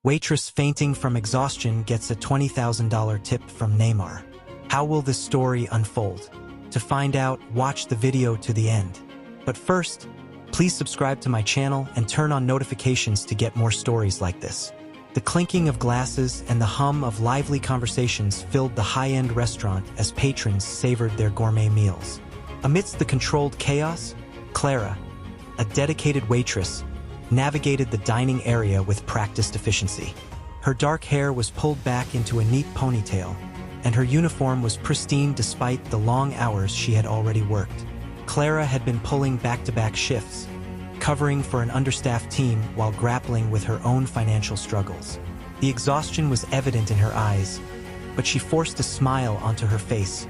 Waitress fainting from exhaustion gets a $20,000 tip from Neymar. How will this story unfold? To find out, watch the video to the end. But first, please subscribe to my channel and turn on notifications to get more stories like this. The clinking of glasses and the hum of lively conversations filled the high-end restaurant as patrons savored their gourmet meals. Amidst the controlled chaos, Clara, a dedicated waitress, navigated the dining area with practiced efficiency. Her dark hair was pulled back into a neat ponytail, and her uniform was pristine despite the long hours she had already worked. Clara had been pulling back-to-back shifts, covering for an understaffed team while grappling with her own financial struggles. The exhaustion was evident in her eyes, but she forced a smile onto her face,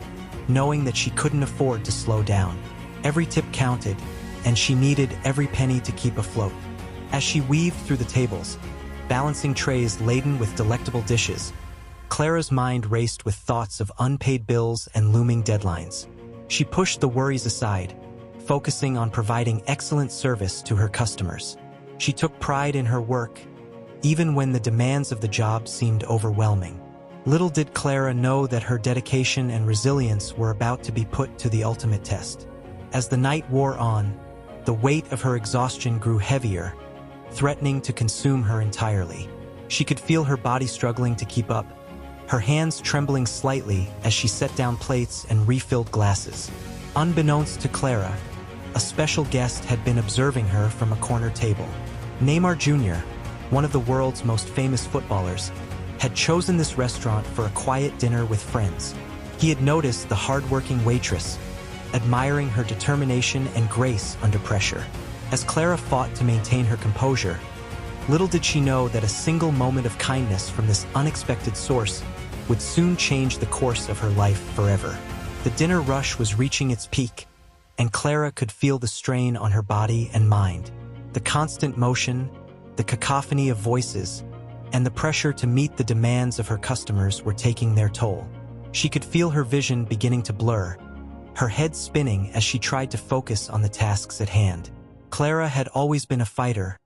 knowing that she couldn't afford to slow down. Every tip counted, and she needed every penny to keep afloat. As she weaved through the tables, balancing trays laden with delectable dishes, Clara's mind raced with thoughts of unpaid bills and looming deadlines. She pushed the worries aside, focusing on providing excellent service to her customers. She took pride in her work, even when the demands of the job seemed overwhelming. Little did Clara know that her dedication and resilience were about to be put to the ultimate test. As the night wore on, the weight of her exhaustion grew heavier, threatening to consume her entirely. She could feel her body struggling to keep up, her hands trembling slightly as she set down plates and refilled glasses. Unbeknownst to Clara, a special guest had been observing her from a corner table. Neymar Jr., one of the world's most famous footballers, had chosen this restaurant for a quiet dinner with friends. He had noticed the hard-working waitress, admiring her determination and grace under pressure. As Clara fought to maintain her composure, little did she know that a single moment of kindness from this unexpected source would soon change the course of her life forever. The dinner rush was reaching its peak, and Clara could feel the strain on her body and mind. The constant motion, the cacophony of voices, and the pressure to meet the demands of her customers were taking their toll. She could feel her vision beginning to blur, her head spinning as she tried to focus on the tasks at hand. Clara had always been a fighter,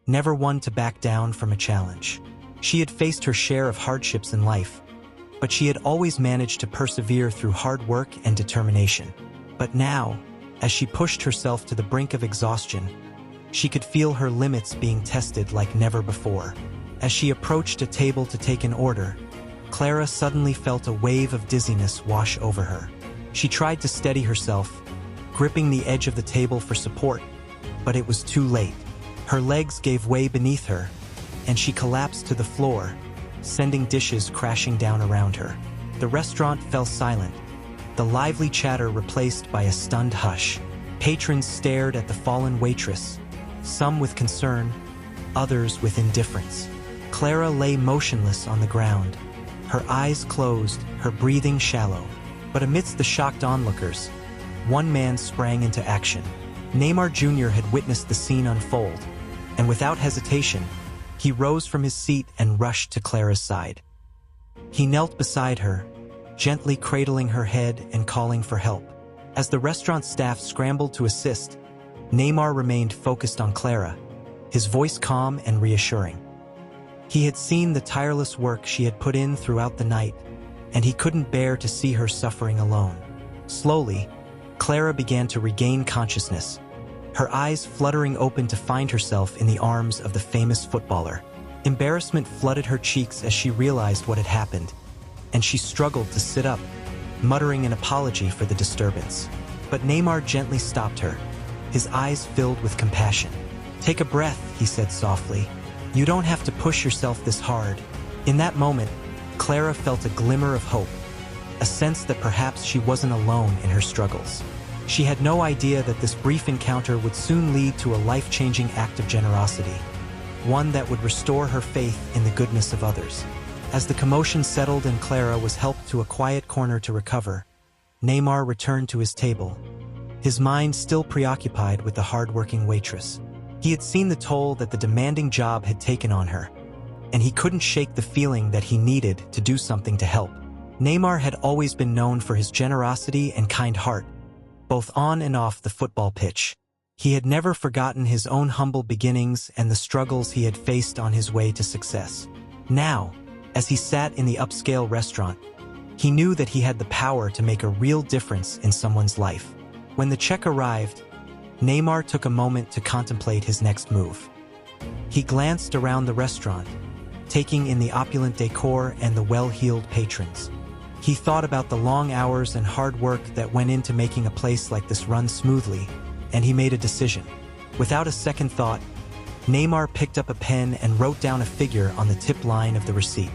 never one to back down from a challenge. She had faced her share of hardships in life, but she had always managed to persevere through hard work and determination. But now, as she pushed herself to the brink of exhaustion, she could feel her limits being tested like never before. As she approached a table to take an order, Clara suddenly felt a wave of dizziness wash over her. She tried to steady herself, gripping the edge of the table for support, but it was too late. Her legs gave way beneath her, and she collapsed to the floor, sending dishes crashing down around her. The restaurant fell silent, the lively chatter replaced by a stunned hush. Patrons stared at the fallen waitress, some with concern, others with indifference. Clara lay motionless on the ground, her eyes closed, her breathing shallow. But amidst the shocked onlookers, one man sprang into action. Neymar Jr. had witnessed the scene unfold, and without hesitation, he rose from his seat and rushed to Clara's side. He knelt beside her, gently cradling her head and calling for help. As the restaurant staff scrambled to assist, Neymar remained focused on Clara, his voice calm and reassuring. He had seen the tireless work she had put in throughout the night, and he couldn't bear to see her suffering alone. Slowly, Clara began to regain consciousness, her eyes fluttering open to find herself in the arms of the famous footballer. Embarrassment flooded her cheeks as she realized what had happened, and she struggled to sit up, muttering an apology for the disturbance. But Neymar gently stopped her, his eyes filled with compassion. "Take a breath," he said softly. "You don't have to push yourself this hard." In that moment, Clara felt a glimmer of hope, a sense that perhaps she wasn't alone in her struggles. She had no idea that this brief encounter would soon lead to a life-changing act of generosity, one that would restore her faith in the goodness of others. As the commotion settled and Clara was helped to a quiet corner to recover, Neymar returned to his table, his mind still preoccupied with the hard-working waitress. He had seen the toll that the demanding job had taken on her, and he couldn't shake the feeling that he needed to do something to help. Neymar had always been known for his generosity and kind heart, both on and off the football pitch. He had never forgotten his own humble beginnings and the struggles he had faced on his way to success. Now, as he sat in the upscale restaurant, he knew that he had the power to make a real difference in someone's life. When the check arrived, Neymar took a moment to contemplate his next move. He glanced around the restaurant, taking in the opulent decor and the well-heeled patrons. He thought about the long hours and hard work that went into making a place like this run smoothly, and he made a decision. Without a second thought, Neymar picked up a pen and wrote down a figure on the tip line of the receipt.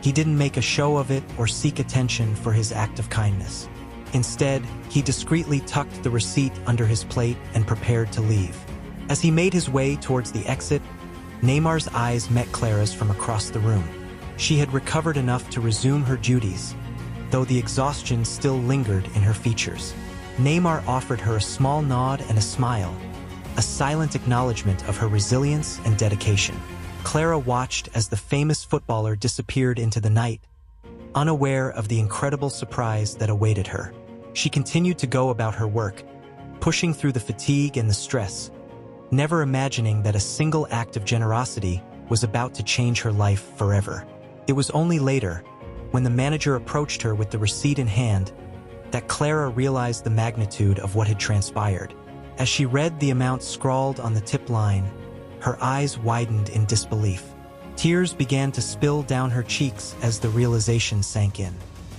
He didn't make a show of it or seek attention for his act of kindness. Instead, he discreetly tucked the receipt under his plate and prepared to leave. As he made his way towards the exit, Neymar's eyes met Clara's from across the room. She had recovered enough to resume her duties, though the exhaustion still lingered in her features. Neymar offered her a small nod and a smile, a silent acknowledgement of her resilience and dedication. Clara watched as the famous footballer disappeared into the night, unaware of the incredible surprise that awaited her. She continued to go about her work, pushing through the fatigue and the stress, never imagining that a single act of generosity was about to change her life forever. It was only later, when the manager approached her with the receipt in hand, that Clara realized the magnitude of what had transpired. As she read the amount scrawled on the tip line, her eyes widened in disbelief. Tears began to spill down her cheeks as the realization sank in.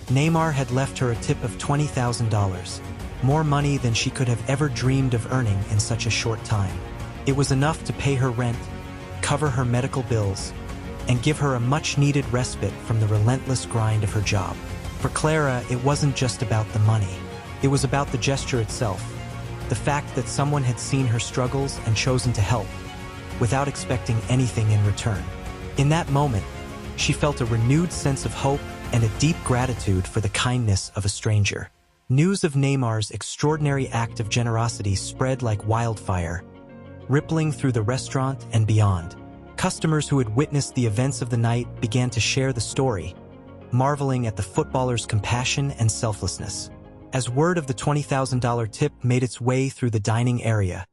Neymar had left her a tip of $20,000, more money than she could have ever dreamed of earning in such a short time. It was enough to pay her rent, cover her medical bills, and give her a much-needed respite from the relentless grind of her job. For Clara, it wasn't just about the money. It was about the gesture itself, the fact that someone had seen her struggles and chosen to help, without expecting anything in return. In that moment, she felt a renewed sense of hope and a deep gratitude for the kindness of a stranger. News of Neymar's extraordinary act of generosity spread like wildfire, rippling through the restaurant and beyond. Customers who had witnessed the events of the night began to share the story, marveling at the footballer's compassion and selflessness. As word of the $20,000 tip made its way through the dining area,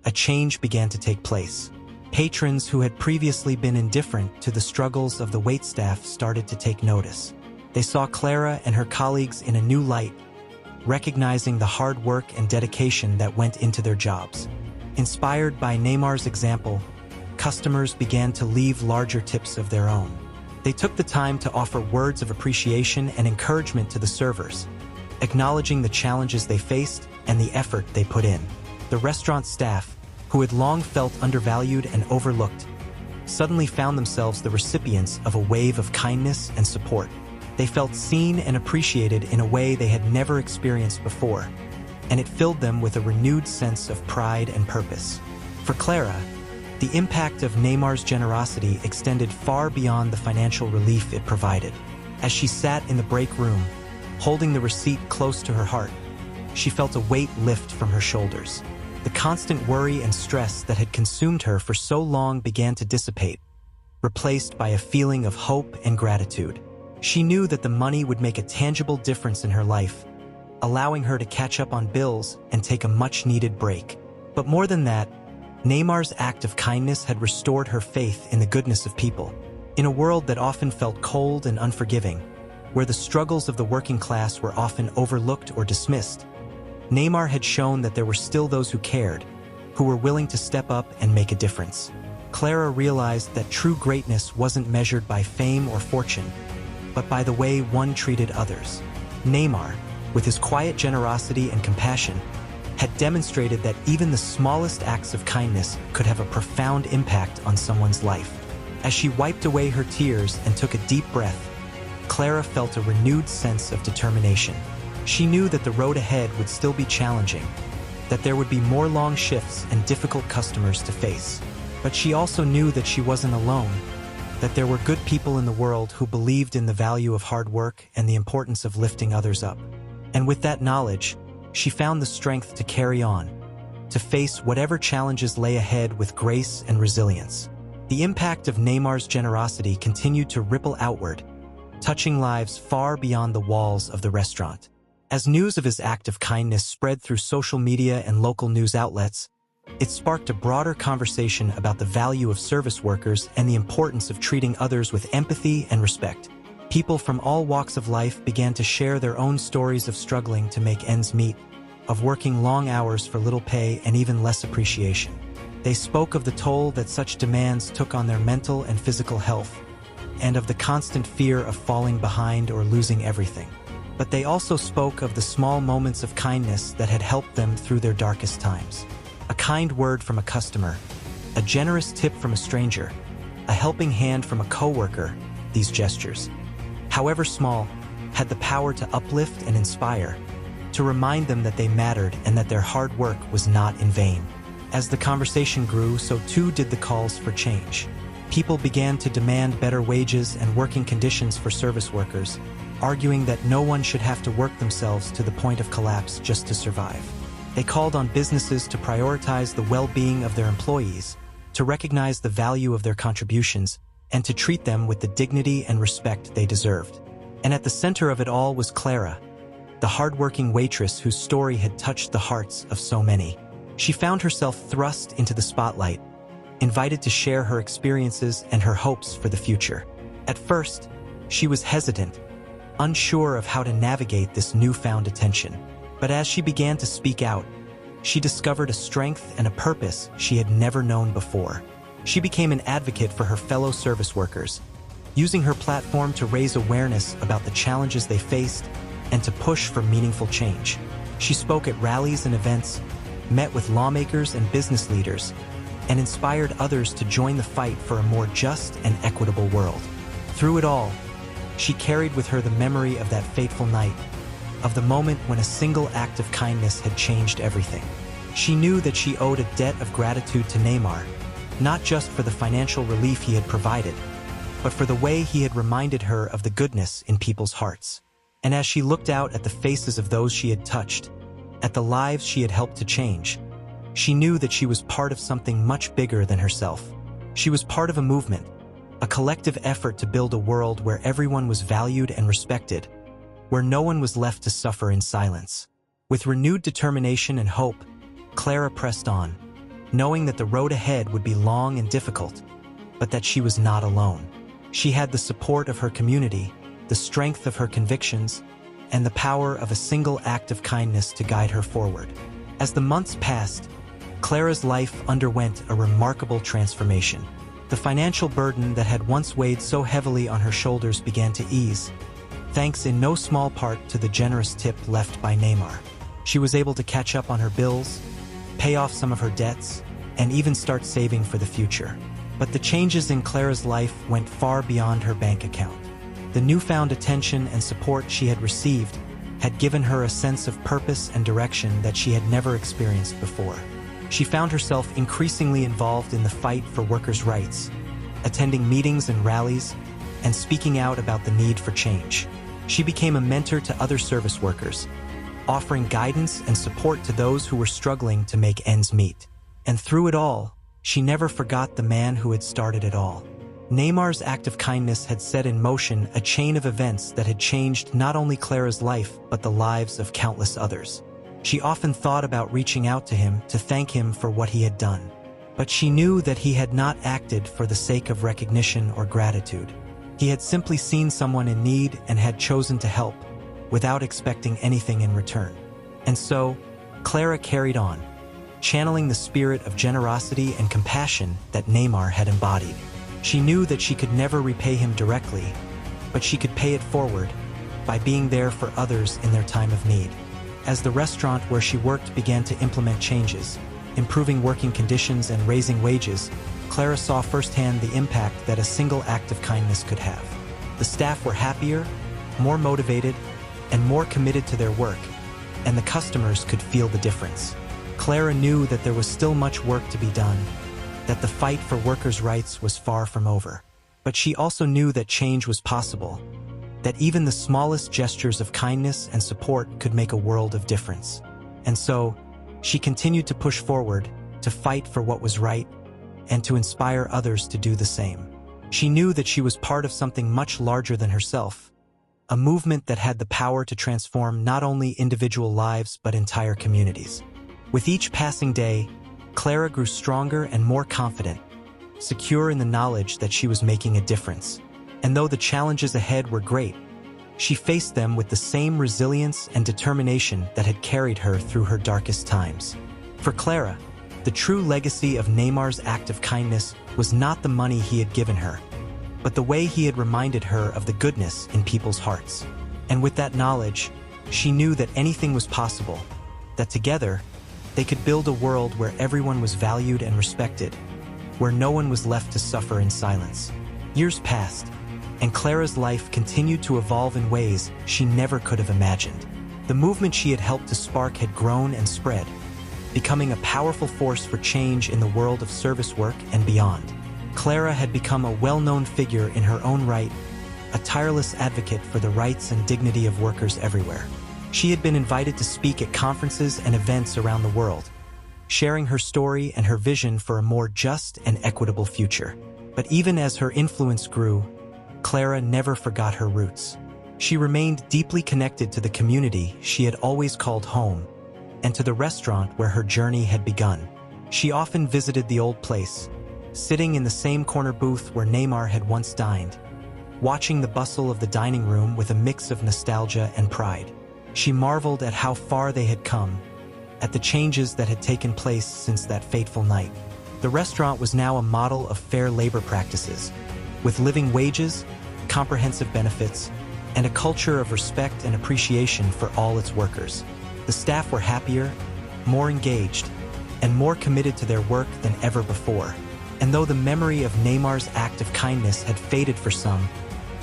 a change began to take place. Patrons who had previously been indifferent to the struggles of the waitstaff started to take notice. They saw Clara and her colleagues in a new light, recognizing the hard work and dedication that went into their jobs. Inspired by Neymar's example, customers began to leave larger tips of their own. They took the time to offer words of appreciation and encouragement to the servers, acknowledging the challenges they faced and the effort they put in. The restaurant staff, who had long felt undervalued and overlooked, suddenly found themselves the recipients of a wave of kindness and support. They felt seen and appreciated in a way they had never experienced before, and it filled them with a renewed sense of pride and purpose. For Clara, the impact of Neymar's generosity extended far beyond the financial relief it provided. As she sat in the break room, holding the receipt close to her heart, she felt a weight lift from her shoulders. The constant worry and stress that had consumed her for so long began to dissipate, replaced by a feeling of hope and gratitude. She knew that the money would make a tangible difference in her life, allowing her to catch up on bills and take a much-needed break. But more than that, Neymar's act of kindness had restored her faith in the goodness of people. In a world that often felt cold and unforgiving, where the struggles of the working class were often overlooked or dismissed, Neymar had shown that there were still those who cared, who were willing to step up and make a difference. Clara realized that true greatness wasn't measured by fame or fortune, but by the way one treated others. Neymar, with his quiet generosity and compassion, had demonstrated that even the smallest acts of kindness could have a profound impact on someone's life. As she wiped away her tears and took a deep breath, Clara felt a renewed sense of determination. She knew that the road ahead would still be challenging, that there would be more long shifts and difficult customers to face. But she also knew that she wasn't alone, that there were good people in the world who believed in the value of hard work and the importance of lifting others up. And with that knowledge, she found the strength to carry on, to face whatever challenges lay ahead with grace and resilience. The impact of Neymar's generosity continued to ripple outward, touching lives far beyond the walls of the restaurant. As news of his act of kindness spread through social media and local news outlets, It sparked a broader conversation about the value of service workers and the importance of treating others with empathy and respect. People from all walks of life began to share their own stories of struggling to make ends meet, of working long hours for little pay and even less appreciation. They spoke of the toll that such demands took on their mental and physical health, and of the constant fear of falling behind or losing everything. But they also spoke of the small moments of kindness that had helped them through their darkest times. A kind word from a customer, a generous tip from a stranger, a helping hand from a coworker. These gestures, however small, had the power to uplift and inspire, to remind them that they mattered and that their hard work was not in vain. As the conversation grew, so too did the calls for change. People began to demand better wages and working conditions for service workers, arguing that no one should have to work themselves to the point of collapse just to survive. They called on businesses to prioritize the well-being of their employees, to recognize the value of their contributions, and to treat them with the dignity and respect they deserved. And at the center of it all was Clara, the hardworking waitress whose story had touched the hearts of so many. She found herself thrust into the spotlight, invited to share her experiences and her hopes for the future. At first, she was hesitant, unsure of how to navigate this newfound attention. But as she began to speak out, she discovered a strength and a purpose she had never known before. She became an advocate for her fellow service workers, using her platform to raise awareness about the challenges they faced and to push for meaningful change. She spoke at rallies and events, met with lawmakers and business leaders, and inspired others to join the fight for a more just and equitable world. Through it all, she carried with her the memory of that fateful night, of the moment when a single act of kindness had changed everything. She knew that she owed a debt of gratitude to Neymar, not just for the financial relief he had provided, but for the way he had reminded her of the goodness in people's hearts. And as she looked out at the faces of those she had touched, at the lives she had helped to change, she knew that she was part of something much bigger than herself. She was part of a movement, a collective effort to build a world where everyone was valued and respected, where no one was left to suffer in silence. With renewed determination and hope, Clara pressed on, knowing that the road ahead would be long and difficult, but that she was not alone. She had the support of her community, the strength of her convictions, and the power of a single act of kindness to guide her forward. As the months passed, Clara's life underwent a remarkable transformation. The financial burden that had once weighed so heavily on her shoulders began to ease, thanks in no small part to the generous tip left by Neymar. She was able to catch up on her bills, pay off some of her debts, and even start saving for the future. But the changes in Clara's life went far beyond her bank account. The newfound attention and support she had received had given her a sense of purpose and direction that she had never experienced before. She found herself increasingly involved in the fight for workers' rights, attending meetings and rallies, and speaking out about the need for change. She became a mentor to other service workers, offering guidance and support to those who were struggling to make ends meet. And through it all, she never forgot the man who had started it all. Neymar's act of kindness had set in motion a chain of events that had changed not only Clara's life, but the lives of countless others. She often thought about reaching out to him to thank him for what he had done. But she knew that he had not acted for the sake of recognition or gratitude. He had simply seen someone in need and had chosen to help, without expecting anything in return. And so, Clara carried on, channeling the spirit of generosity and compassion that Neymar had embodied. She knew that she could never repay him directly, but she could pay it forward by being there for others in their time of need. As the restaurant where she worked began to implement changes, improving working conditions and raising wages, Clara saw firsthand the impact that a single act of kindness could have. The staff were happier, more motivated, and more committed to their work, and the customers could feel the difference. Clara knew that there was still much work to be done, that the fight for workers' rights was far from over. But she also knew that change was possible, that even the smallest gestures of kindness and support could make a world of difference. And so, she continued to push forward, to fight for what was right, and to inspire others to do the same. She knew that she was part of something much larger than herself, a movement that had the power to transform not only individual lives but entire communities. With each passing day, Clara grew stronger and more confident, secure in the knowledge that she was making a difference. And though the challenges ahead were great, she faced them with the same resilience and determination that had carried her through her darkest times. For Clara, the true legacy of Neymar's act of kindness was not the money he had given her, but the way he had reminded her of the goodness in people's hearts. And with that knowledge, she knew that anything was possible, that together, they could build a world where everyone was valued and respected, where no one was left to suffer in silence. Years passed, and Clara's life continued to evolve in ways she never could have imagined. The movement she had helped to spark had grown and spread, becoming a powerful force for change in the world of service work and beyond. Clara had become a well-known figure in her own right, a tireless advocate for the rights and dignity of workers everywhere. She had been invited to speak at conferences and events around the world, sharing her story and her vision for a more just and equitable future. But even as her influence grew, Clara never forgot her roots. She remained deeply connected to the community she had always called home, and to the restaurant where her journey had begun. She often visited the old place, sitting in the same corner booth where Neymar had once dined, watching the bustle of the dining room with a mix of nostalgia and pride. She marveled at how far they had come, at the changes that had taken place since that fateful night. The restaurant was now a model of fair labor practices, with living wages, comprehensive benefits, and a culture of respect and appreciation for all its workers. The staff were happier, more engaged, and more committed to their work than ever before. And though the memory of Neymar's act of kindness had faded for some,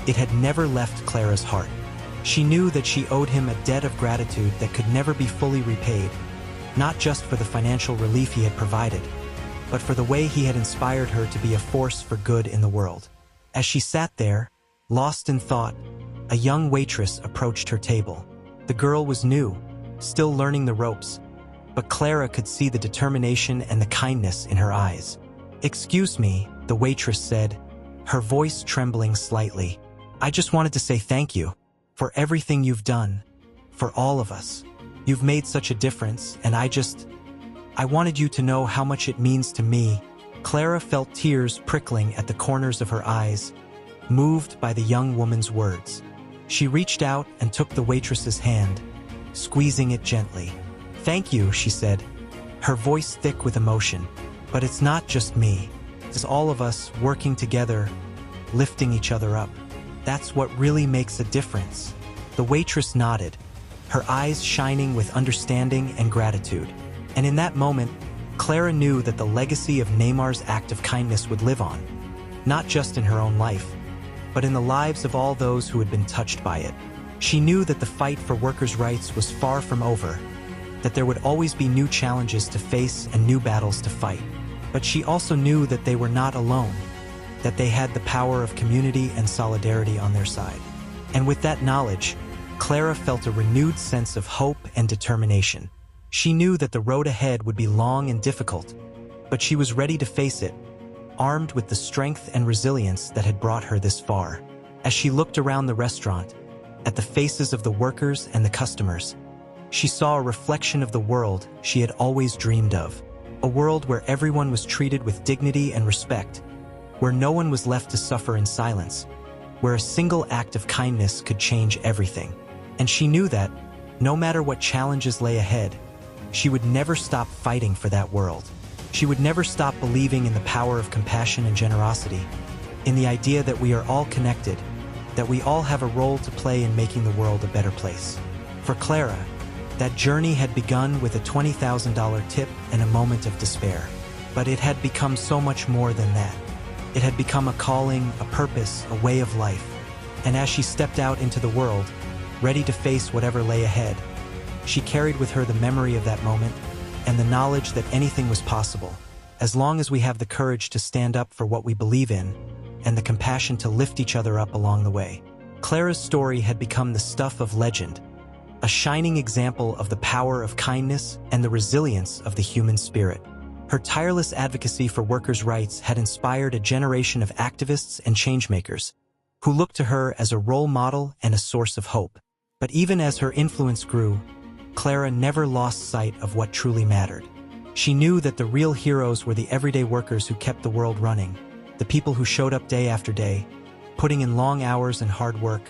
it had never left Clara's heart. She knew that she owed him a debt of gratitude that could never be fully repaid, not just for the financial relief he had provided, but for the way he had inspired her to be a force for good in the world. As she sat there, lost in thought, a young waitress approached her table. The girl was new, still learning the ropes, but Clara could see the determination and the kindness in her eyes. "Excuse me," the waitress said, her voice trembling slightly. "I just wanted to say thank you for everything you've done, for all of us. You've made such a difference, and I wanted you to know how much it means to me." Clara felt tears prickling at the corners of her eyes, moved by the young woman's words. She reached out and took the waitress's hand, squeezing it gently. "Thank you," she said, her voice thick with emotion. "But it's not just me. It's all of us working together, lifting each other up. That's what really makes a difference." The waitress nodded, her eyes shining with understanding and gratitude. And in that moment, Clara knew that the legacy of Neymar's act of kindness would live on, not just in her own life, but in the lives of all those who had been touched by it. She knew that the fight for workers' rights was far from over, that there would always be new challenges to face and new battles to fight. But she also knew that they were not alone, that they had the power of community and solidarity on their side. And with that knowledge, Clara felt a renewed sense of hope and determination. She knew that the road ahead would be long and difficult, but she was ready to face it, armed with the strength and resilience that had brought her this far. As she looked around the restaurant, at the faces of the workers and the customers, she saw a reflection of the world she had always dreamed of. A world where everyone was treated with dignity and respect, where no one was left to suffer in silence, where a single act of kindness could change everything. And she knew that, no matter what challenges lay ahead, she would never stop fighting for that world. She would never stop believing in the power of compassion and generosity, in the idea that we are all connected, that we all have a role to play in making the world a better place. For Clara, that journey had begun with a $20,000 tip and a moment of despair. But it had become so much more than that. It had become a calling, a purpose, a way of life. And as she stepped out into the world, ready to face whatever lay ahead, she carried with her the memory of that moment and the knowledge that anything was possible, as long as we have the courage to stand up for what we believe in and the compassion to lift each other up along the way. Clara's story had become the stuff of legend, a shining example of the power of kindness and the resilience of the human spirit. Her tireless advocacy for workers' rights had inspired a generation of activists and changemakers who looked to her as a role model and a source of hope. But even as her influence grew, Clara never lost sight of what truly mattered. She knew that the real heroes were the everyday workers who kept the world running, the people who showed up day after day, putting in long hours and hard work,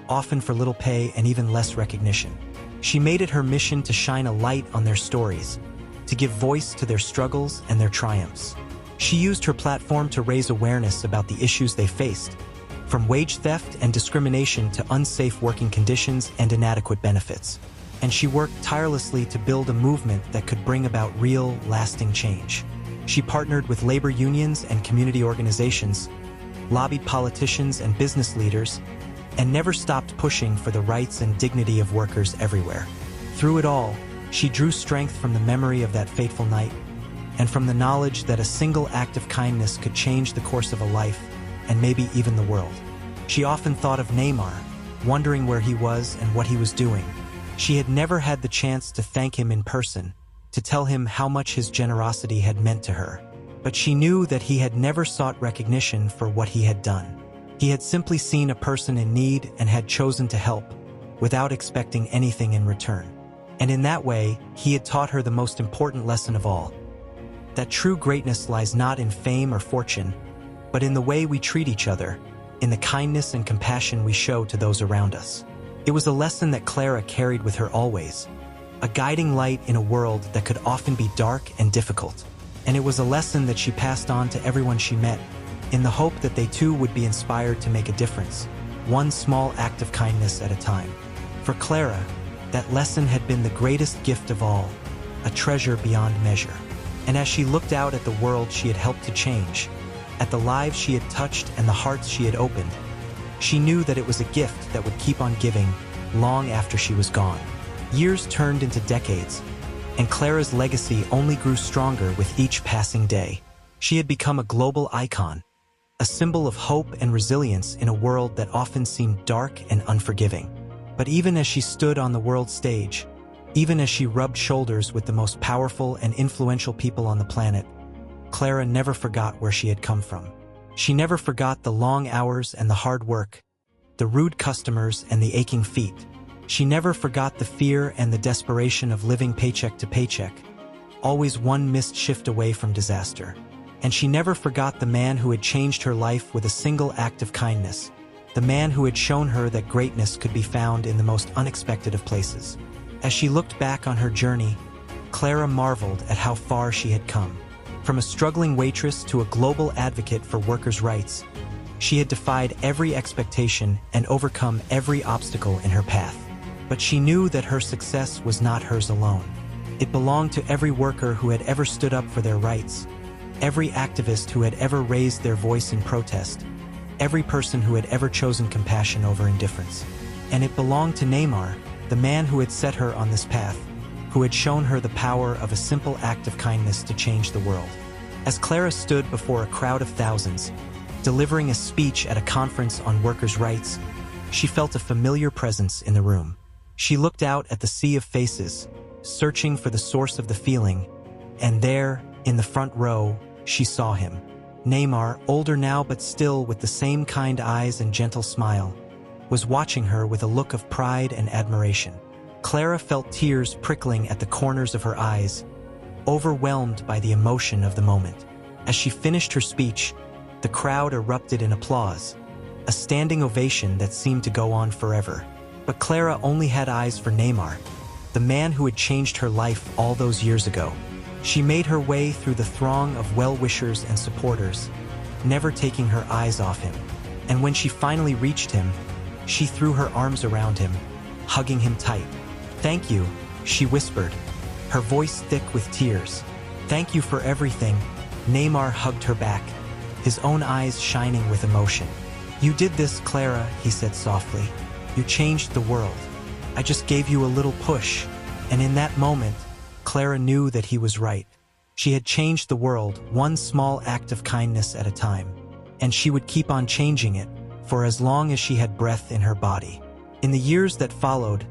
often for little pay and even less recognition. She made it her mission to shine a light on their stories, to give voice to their struggles and their triumphs. She used her platform to raise awareness about the issues they faced, from wage theft and discrimination to unsafe working conditions and inadequate benefits. And she worked tirelessly to build a movement that could bring about real, lasting change. She partnered with labor unions and community organizations, lobbied politicians and business leaders, and never stopped pushing for the rights and dignity of workers everywhere. Through it all, she drew strength from the memory of that fateful night, and from the knowledge that a single act of kindness could change the course of a life, and maybe even the world. She often thought of Neymar, wondering where he was and what he was doing. She had never had the chance to thank him in person, to tell him how much his generosity had meant to her. But she knew that he had never sought recognition for what he had done. He had simply seen a person in need and had chosen to help, without expecting anything in return. And in that way, he had taught her the most important lesson of all, that true greatness lies not in fame or fortune, but in the way we treat each other, in the kindness and compassion we show to those around us. It was a lesson that Clara carried with her always, a guiding light in a world that could often be dark and difficult. And it was a lesson that she passed on to everyone she met, in the hope that they too would be inspired to make a difference, one small act of kindness at a time. For Clara, that lesson had been the greatest gift of all, a treasure beyond measure. And as she looked out at the world she had helped to change, at the lives she had touched and the hearts she had opened, she knew that it was a gift that would keep on giving long after she was gone. Years turned into decades, and Clara's legacy only grew stronger with each passing day. She had become a global icon, a symbol of hope and resilience in a world that often seemed dark and unforgiving. But even as she stood on the world stage, even as she rubbed shoulders with the most powerful and influential people on the planet, Clara never forgot where she had come from. She never forgot the long hours and the hard work, the rude customers and the aching feet. She never forgot the fear and the desperation of living paycheck to paycheck, always one missed shift away from disaster. And she never forgot the man who had changed her life with a single act of kindness, the man who had shown her that greatness could be found in the most unexpected of places. As she looked back on her journey, Clara marveled at how far she had come. From a struggling waitress to a global advocate for workers' rights, she had defied every expectation and overcome every obstacle in her path. But she knew that her success was not hers alone. It belonged to every worker who had ever stood up for their rights, every activist who had ever raised their voice in protest, every person who had ever chosen compassion over indifference. And it belonged to Neymar, the man who had set her on this path, who had shown her the power of a simple act of kindness to change the world. As Clara stood before a crowd of thousands, delivering a speech at a conference on workers' rights, she felt a familiar presence in the room. She looked out at the sea of faces, searching for the source of the feeling, and there, in the front row, she saw him. Neymar, older now but still with the same kind eyes and gentle smile, was watching her with a look of pride and admiration. Clara felt tears prickling at the corners of her eyes, overwhelmed by the emotion of the moment. As she finished her speech, the crowd erupted in applause, a standing ovation that seemed to go on forever. But Clara only had eyes for Neymar, the man who had changed her life all those years ago. She made her way through the throng of well-wishers and supporters, never taking her eyes off him. And when she finally reached him, she threw her arms around him, hugging him tight. "Thank you," she whispered, her voice thick with tears. "Thank you for everything." Neymar hugged her back, his own eyes shining with emotion. "You did this, Clara," he said softly. "You changed the world. I just gave you a little push." And in that moment, Clara knew that he was right. She had changed the world, one small act of kindness at a time. And she would keep on changing it, for as long as she had breath in her body. In the years that followed,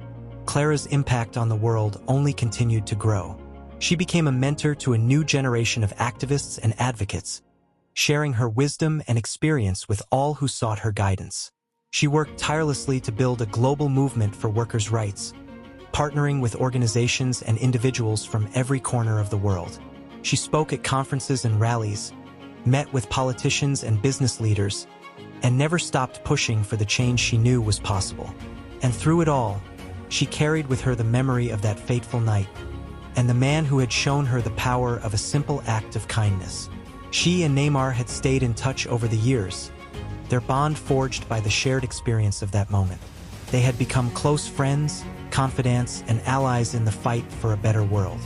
Clara's impact on the world only continued to grow. She became a mentor to a new generation of activists and advocates, sharing her wisdom and experience with all who sought her guidance. She worked tirelessly to build a global movement for workers' rights, partnering with organizations and individuals from every corner of the world. She spoke at conferences and rallies, met with politicians and business leaders, and never stopped pushing for the change she knew was possible. And through it all, she carried with her the memory of that fateful night, and the man who had shown her the power of a simple act of kindness. She and Neymar had stayed in touch over the years, their bond forged by the shared experience of that moment. They had become close friends, confidants, and allies in the fight for a better world.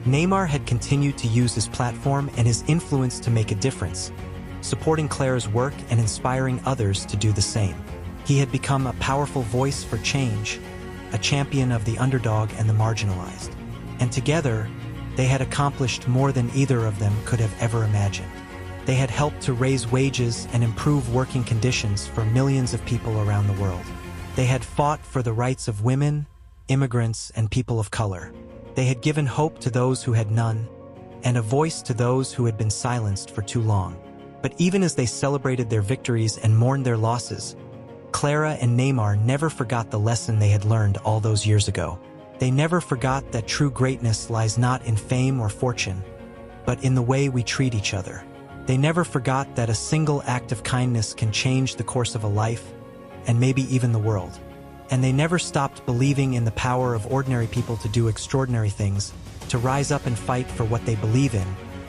Neymar had continued to use his platform and his influence to make a difference, supporting Clara's work and inspiring others to do the same. He had become a powerful voice for change, a champion of the underdog and the marginalized. And together, they had accomplished more than either of them could have ever imagined. They had helped to raise wages and improve working conditions for millions of people around the world. They had fought for the rights of women, immigrants, and people of color. They had given hope to those who had none, and a voice to those who had been silenced for too long. But even as they celebrated their victories and mourned their losses, Clara and Neymar never forgot the lesson they had learned all those years ago. They never forgot that true greatness lies not in fame or fortune, but in the way we treat each other. They never forgot that a single act of kindness can change the course of a life, and maybe even the world. And they never stopped believing in the power of ordinary people to do extraordinary things, to rise up and fight for what they believe in,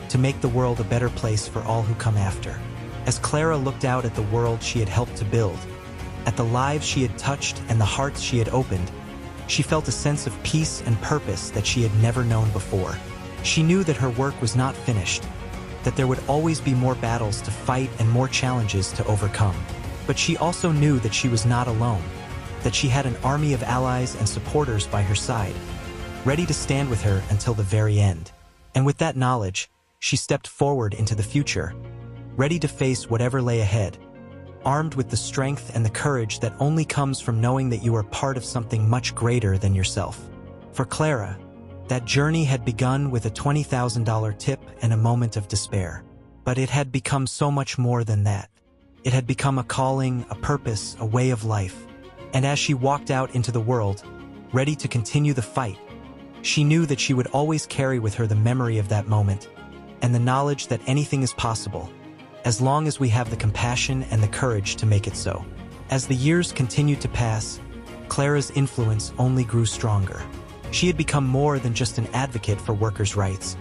to make the world a better place for all who come after. As Clara looked out at the world she had helped to build, at the lives she had touched and the hearts she had opened, she felt a sense of peace and purpose that she had never known before. She knew that her work was not finished, that there would always be more battles to fight and more challenges to overcome. But she also knew that she was not alone, that she had an army of allies and supporters by her side, ready to stand with her until the very end. And with that knowledge, she stepped forward into the future, ready to face whatever lay ahead, armed with the strength and the courage that only comes from knowing that you are part of something much greater than yourself. For Clara, that journey had begun with a $20,000 tip and a moment of despair. But it had become so much more than that. It had become a calling, a purpose, a way of life. And as she walked out into the world, ready to continue the fight, she knew that she would always carry with her the memory of that moment and the knowledge that anything is possible, as long as we have the compassion and the courage to make it so. As the years continued to pass, Clara's influence only grew stronger. She had become more than just an advocate for workers' rights.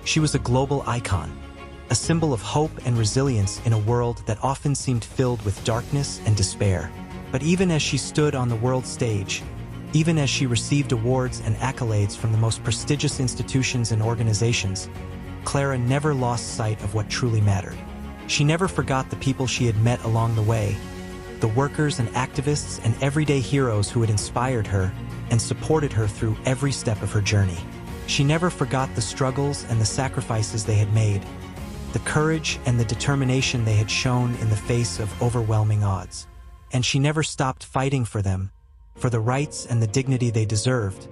She was a global icon, a symbol of hope and resilience in a world that often seemed filled with darkness and despair. But even as she stood on the world stage, even as she received awards and accolades from the most prestigious institutions and organizations, Clara never lost sight of what truly mattered. She never forgot the people she had met along the way, the workers and activists and everyday heroes who had inspired her and supported her through every step of her journey. She never forgot the struggles and the sacrifices they had made, the courage and the determination they had shown in the face of overwhelming odds. And she never stopped fighting for them, for the rights and the dignity they deserved,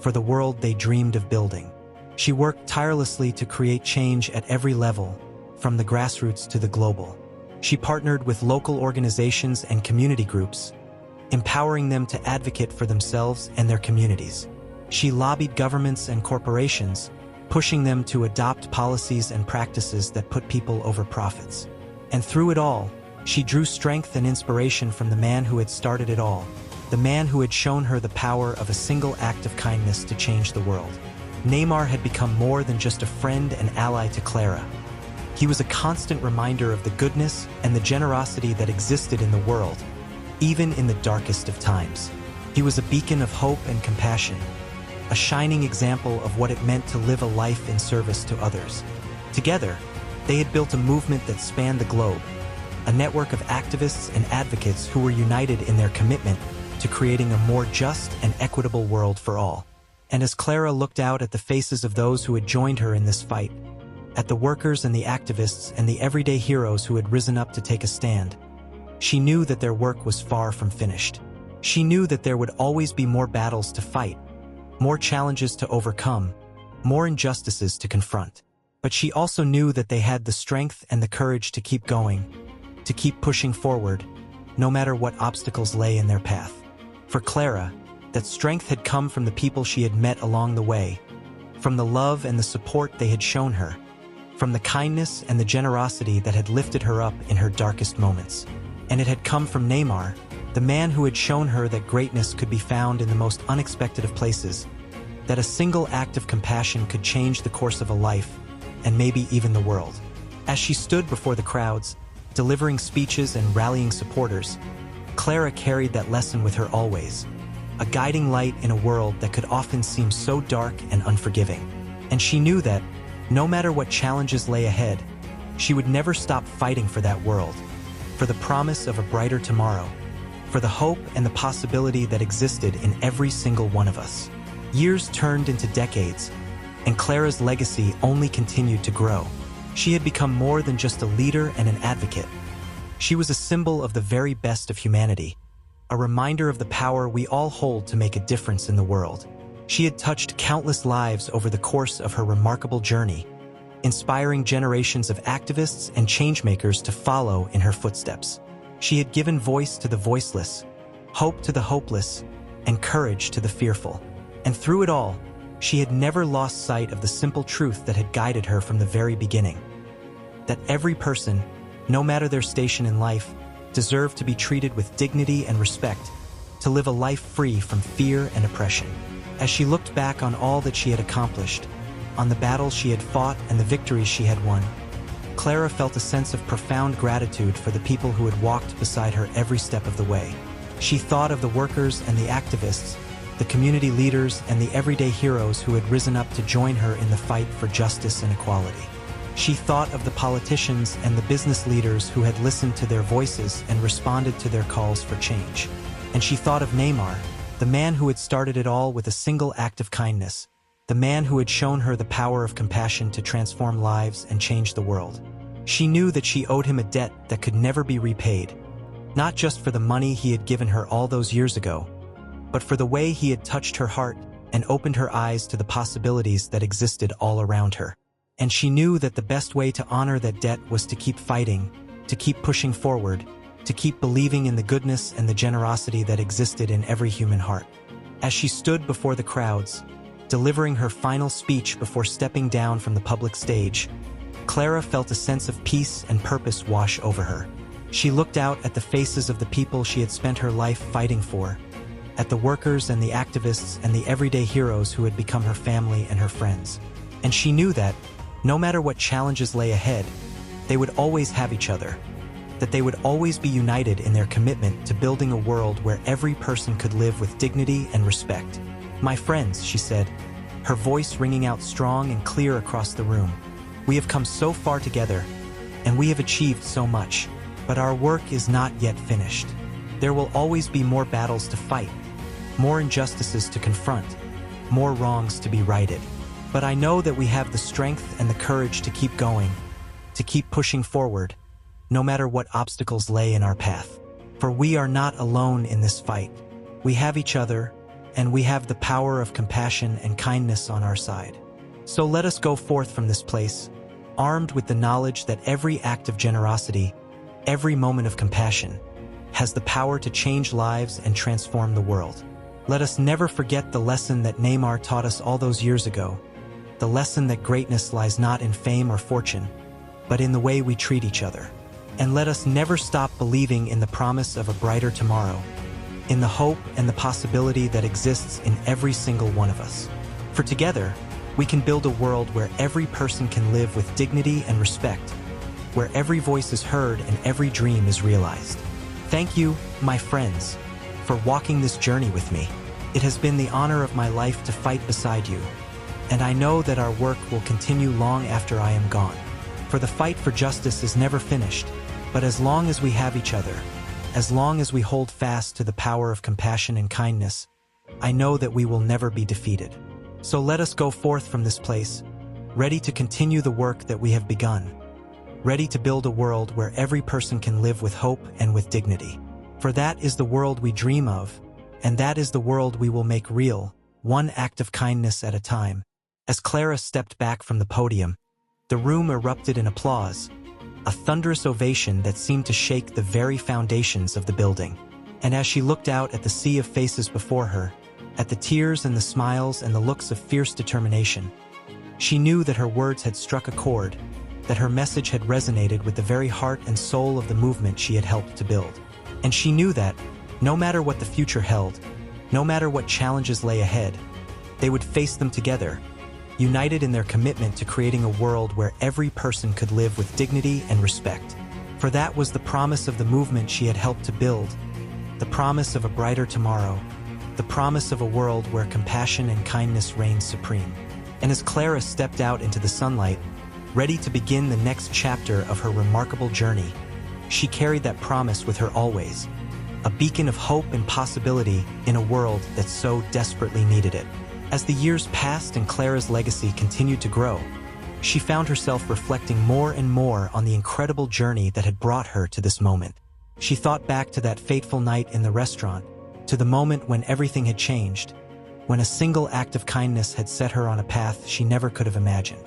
for the world they dreamed of building. She worked tirelessly to create change at every level, from the grassroots to the global. She partnered with local organizations and community groups, empowering them to advocate for themselves and their communities. She lobbied governments and corporations, pushing them to adopt policies and practices that put people over profits. And through it all, she drew strength and inspiration from the man who had started it all, the man who had shown her the power of a single act of kindness to change the world. Neymar had become more than just a friend and ally to Clara. He was a constant reminder of the goodness and the generosity that existed in the world, even in the darkest of times. He was a beacon of hope and compassion, a shining example of what it meant to live a life in service to others. Together, they had built a movement that spanned the globe, a network of activists and advocates who were united in their commitment to creating a more just and equitable world for all. And as Clara looked out at the faces of those who had joined her in this fight, at the workers and the activists and the everyday heroes who had risen up to take a stand, she knew that their work was far from finished. She knew that there would always be more battles to fight, more challenges to overcome, more injustices to confront. But she also knew that they had the strength and the courage to keep going, to keep pushing forward, no matter what obstacles lay in their path. For Clara, that strength had come from the people she had met along the way, from the love and the support they had shown her, from the kindness and the generosity that had lifted her up in her darkest moments. And it had come from Neymar, the man who had shown her that greatness could be found in the most unexpected of places, that a single act of compassion could change the course of a life, and maybe even the world. As she stood before the crowds, delivering speeches and rallying supporters, Clara carried that lesson with her always, a guiding light in a world that could often seem so dark and unforgiving. And she knew that, no matter what challenges lay ahead, she would never stop fighting for that world, for the promise of a brighter tomorrow, for the hope and the possibility that existed in every single one of us. Years turned into decades, and Clara's legacy only continued to grow. She had become more than just a leader and an advocate. She was a symbol of the very best of humanity, a reminder of the power we all hold to make a difference in the world. She had touched countless lives over the course of her remarkable journey, inspiring generations of activists and changemakers to follow in her footsteps. She had given voice to the voiceless, hope to the hopeless, and courage to the fearful. And through it all, she had never lost sight of the simple truth that had guided her from the very beginning: that every person, no matter their station in life, deserved to be treated with dignity and respect, to live a life free from fear and oppression. As she looked back on all that she had accomplished, on the battles she had fought and the victories she had won, Clara felt a sense of profound gratitude for the people who had walked beside her every step of the way. She thought of the workers and the activists, the community leaders and the everyday heroes who had risen up to join her in the fight for justice and equality. She thought of the politicians and the business leaders who had listened to their voices and responded to their calls for change. And she thought of Neymar, the man who had started it all with a single act of kindness, the man who had shown her the power of compassion to transform lives and change the world. She knew that she owed him a debt that could never be repaid, not just for the money he had given her all those years ago, but for the way he had touched her heart and opened her eyes to the possibilities that existed all around her. And she knew that the best way to honor that debt was to keep fighting, to keep pushing forward, to keep believing in the goodness and the generosity that existed in every human heart. As she stood before the crowds, delivering her final speech before stepping down from the public stage, Clara felt a sense of peace and purpose wash over her. She looked out at the faces of the people she had spent her life fighting for, at the workers and the activists and the everyday heroes who had become her family and her friends. And she knew that, no matter what challenges lay ahead, they would always have each other, that they would always be united in their commitment to building a world where every person could live with dignity and respect. "My friends," she said, her voice ringing out strong and clear across the room, "we have come so far together, and we have achieved so much, but our work is not yet finished. There will always be more battles to fight, more injustices to confront, more wrongs to be righted. But I know that we have the strength and the courage to keep going, to keep pushing forward, no matter what obstacles lay in our path. For we are not alone in this fight. We have each other, and we have the power of compassion and kindness on our side. So let us go forth from this place, armed with the knowledge that every act of generosity, every moment of compassion, has the power to change lives and transform the world. Let us never forget the lesson that Neymar taught us all those years ago, the lesson that greatness lies not in fame or fortune, but in the way we treat each other. And let us never stop believing in the promise of a brighter tomorrow, in the hope and the possibility that exists in every single one of us. For together, we can build a world where every person can live with dignity and respect, where every voice is heard and every dream is realized. Thank you, my friends, for walking this journey with me. It has been the honor of my life to fight beside you, and I know that our work will continue long after I am gone. For the fight for justice is never finished, but as long as we have each other, as long as we hold fast to the power of compassion and kindness, I know that we will never be defeated. So let us go forth from this place, ready to continue the work that we have begun, ready to build a world where every person can live with hope and with dignity. For that is the world we dream of, and that is the world we will make real, one act of kindness at a time. As Clara stepped back from the podium, the room erupted in applause, a thunderous ovation that seemed to shake the very foundations of the building. And as she looked out at the sea of faces before her, at the tears and the smiles and the looks of fierce determination, She knew that her words had struck a chord, that her message had resonated with the very heart and soul of the movement she had helped to build. And she knew that, no matter what the future held, no matter what challenges lay ahead, they would face them together, united in their commitment to creating a world where every person could live with dignity and respect. For that was the promise of the movement she had helped to build, the promise of a brighter tomorrow, the promise of a world where compassion and kindness reigned supreme. And as Clara stepped out into the sunlight, ready to begin the next chapter of her remarkable journey, she carried that promise with her always, a beacon of hope and possibility in a world that so desperately needed it. As the years passed and Clara's legacy continued to grow, she found herself reflecting more and more on the incredible journey that had brought her to this moment. She thought back to that fateful night in the restaurant, to the moment when everything had changed, when a single act of kindness had set her on a path she never could have imagined.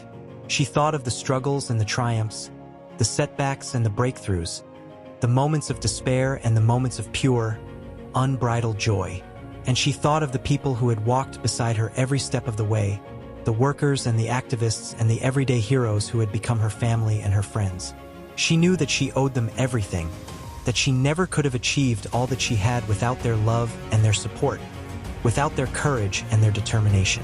She thought of the struggles and the triumphs, the setbacks and the breakthroughs, the moments of despair and the moments of pure, unbridled joy. And she thought of the people who had walked beside her every step of the way, the workers and the activists and the everyday heroes who had become her family and her friends. She knew that she owed them everything, that she never could have achieved all that she had without their love and their support, without their courage and their determination.